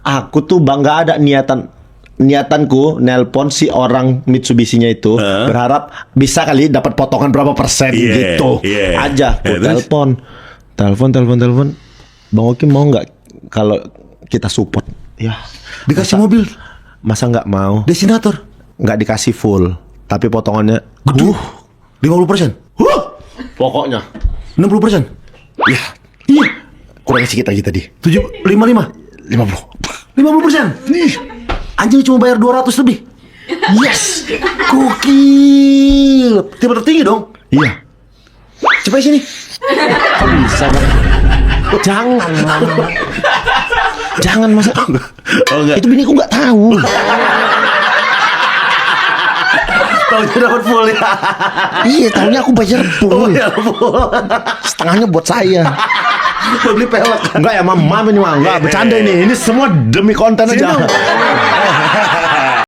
Aku tuh nggak ada niatanku nelpon si orang Mitsubishi-nya itu berharap bisa kali dapat potongan berapa persen gitu aja. Aku telepon. Bang Oki mau nggak kalau kita support? Ya, Dikasih mobil masa nggak mau? Destinator. Nggak dikasih full, tapi potongannya 50%. pokoknya 60%. ya kurang sedikit lagi tadi. 55. 50. 50%. Anjing cuma bayar 200 lebih. Yes. Gokil. Tipe tertinggi dong. Iya. Coba sini. Kok bisa Bang? Jangan masa. Oh enggak. Itu biniku nggak tahu. Tahu dia dapat full ya. Iya, tahunya aku bayar Oh full. ya full. Setengahnya buat saya. Mau beli pelek. Enggak ya, Mam ini mah enggak bercanda ini. Ini semua demi konten Sini aja. dong.